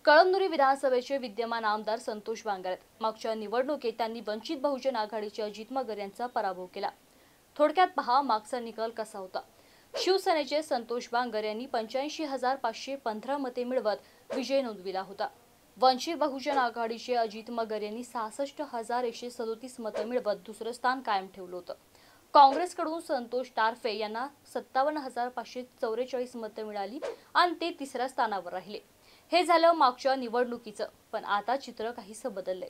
कळमनुरी विधानसभेचे विद्यमान आमदार संतोष बांगर आहेत। मागच्या निवडणुकीत त्यांनी वंचित बहुजन आघाडीचे अजित मगर यांचा पराभव केला। थोडक्यात पहा मागचा निकाल कसा होता। शिवसेनेचे संतोष बांगर यांनी 85,515 मते मिळवत विजय नोंदविला होता। वंचित बहुजन आघाडीचे अजित मगर यांनी 66,137 मते मिळवत दुसरे स्थान कायम ठेवले होते। काँग्रेसकडून संतोष टारफे यांना 57,544 मते मिळाली आणि ते तिसऱ्या स्थानावर राहिले। हे झालं मागच्या निवडणुकीचं, पण आता चित्र काहीसं बदललंय।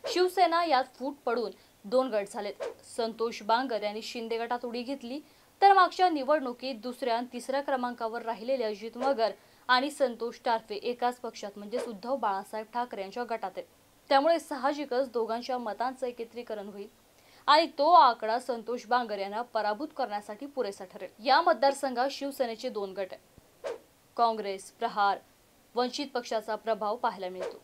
शिवसेना यात फूट पडून दोन गट झालेत। संतोष बांगर यांनी शिंदे गटात उडी घेतली, तर मागच्या निवडणुकीत दुसऱ्या आणि तिसऱ्या क्रमांकावर राहिलेले अजित मगर आणि संतोष टारफे एकाच पक्षात म्हणजे उद्धव बाळासाहेब ठाकरे यांच्या गटात आहेत। त्यामुळे साहजिकच दोघांच्या मतांचं एकत्रीकरण होईल आणि तो आकडा संतोष बांगर यांना पराभूत करण्यासाठी पुरेसा ठरेल। या मतदारसंघात शिवसेनेचे दोन गट आहेत। काँग्रेस, प्रहार, वंचित पक्षाचा प्रभाव पाहायला मिळतो।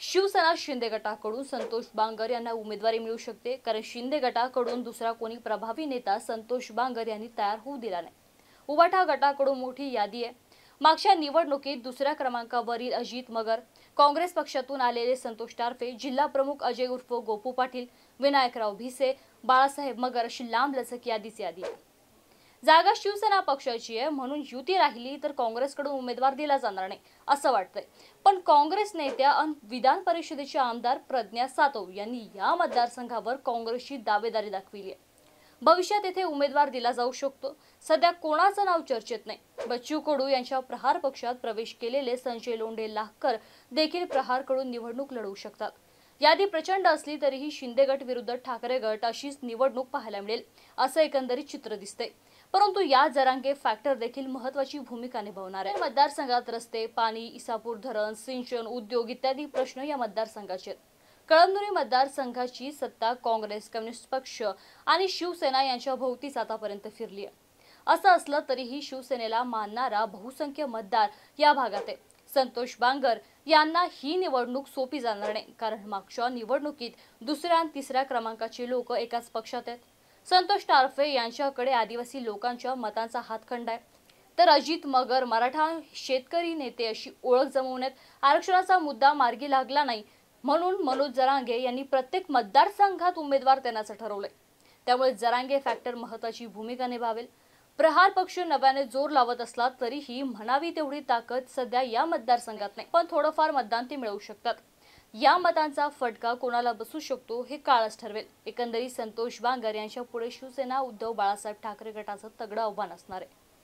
शिवसेना शिंदे गटाकडून संतोष बांगर यांना उमेदवारी मिळू शकते, कारण शिंदे गटाकडून दुसरा कोणी प्रभावी नेता संतोष बांगर यांनी तयार होऊ दिला नाही। उबाठा गटाकडून मोठी यादी आहे। मागच्या निवडणुकीत दुसऱ्या क्रमांकावरील अजित मगर, काँग्रेस पक्षातून आलेले संतोष टारफे, जिल्हा प्रमुख अजय उर्फ गोपू पाटील, विनायकराव भिसे, बाळासाहेब मगर अशी लांबलचक यादी आहे। जागा शिवसेना पक्षाची आहे, म्हणून युती राहिली तर काँग्रेसकडून उमेदवार दिला जाणार नाही असं वाटतंय। पण काँग्रेस नेत्या आणि विधान परिषदेचे आमदार प्रज्ञा सातव यांनी या मतदारसंघावर काँग्रेसची दावेदारी दाखविली आहे। भविष्यात येथे उमेदवार दिला जाऊ शकतो। सध्या कोणाचं नाव चर्चेत नाही। बच्चू कडू यांच्या प्रहार पक्षात प्रवेश केलेले संजय लोंढे लाखकर देखील प्रहारकडून निवडणूक लढवू शकतात। यादी प्रचंड असली तरीही शिंदे गट विरुद्ध ठाकरे गट अशीच निवडणूक पाहायला मिळेल असं एकंदरीत चित्र दिसतंय। परंतु या जरांगे फॅक्टर देखील महत्त्वाची भूमिका निभावणार आहे। मतदारसंघात रस्ते, पाणी, इसापूर धरण, सिंचन, उद्योग इत्यादी प्रश्न या मतदारसंघाचे आहेत। कळमनुरी मतदारसंघाची सत्ता काँग्रेस, कम्युनिस्ट पक्ष आणि शिवसेना यांच्या भोवतीच आतापर्यंत फिरली आहे। असं असलं तरीही शिवसेनेला मानणारा बहुसंख्य मतदार या भागात आहे। संतोष बांगर यांना ही निवडणूक सोपी जाणार नाही, कारण मागच्या निवडणुकीत दुसऱ्या आणि तिसऱ्या क्रमांकाचे लोक एकाच पक्षात आहेत। संतोष टारफे यांच्याकडे आदिवासी लोकांच्या मतांचा हातखंडा आहे, तर अजित मगर मराठा शेतकरी नेते अशी ओळख जमवण्यात आरक्षणाचा मुद्दा मार्गी लागला नाही, म्हणून मनोज जरांगे यांनी प्रत्येक मतदारसंघात उमेदवार देण्याचं ठरवलंय। त्यामुळे जरांगे फॅक्टर महत्त्वाची भूमिका निभावेल। प्रहार पक्ष नव्याने जोर लावत असला तरीही म्हणावी तेवढी ताकद सध्या या मतदारसंघात नाही, पण थोडंफार मतदान ते मिळवू शकतात। या मतांचा फटका कोणाला बसू शकतो हे काळच ठरवेल। एकंदरीत संतोष बांगर यांच्या पुढे शिवसेना उद्धव बाळासाहेब ठाकरे गटाचं तगडं आव्हान असणार आहे।